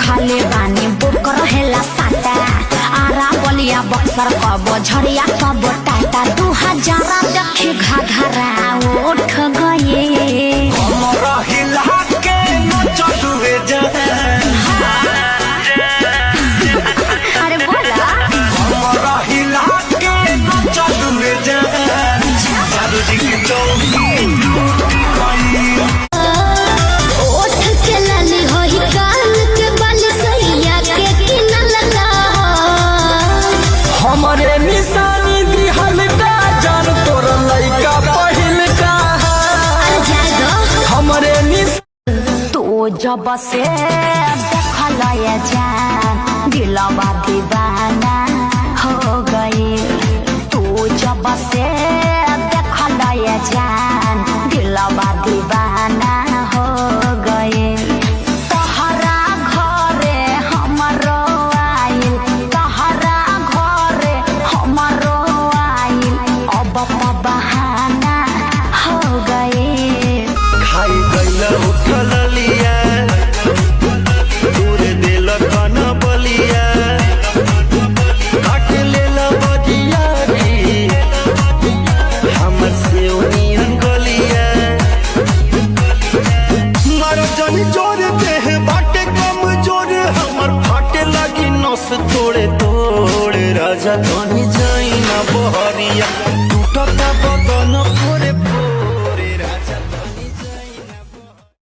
रखले बानी बुक रहेला साटा आरा बलिया बक्सर कबो झड़िया कबो टाटा 2000 देखी घाघरा उठ गए हमरा हिला के न चलुए जा अरे बोला हमरा हिला के न चलुए जा जादू जी की चौकी ओठ के लाली होई कान के बाल सैया के किना लगा हमरे निशानी दिहल का जान तोर लइका पहिल का हमरे तो जब से देखल ये जान दिलवा दीवाना हो गई तू जब से देखल ये जान दिलवा दीवाना हो गई तहरा घरे हमरो आइल तहरा घरे हमरो आइल अब तो बहाना हो गई खाई गइल उठल लिया दूर दिल कन बलिया काट लेल बजिया रे हमर से ओनियन गलिया मारो जनी जोर देह बाटे कम जोर हमर फाटे लगी नस तोड़े तोड़ राजा कहीं जाई ना बहरिया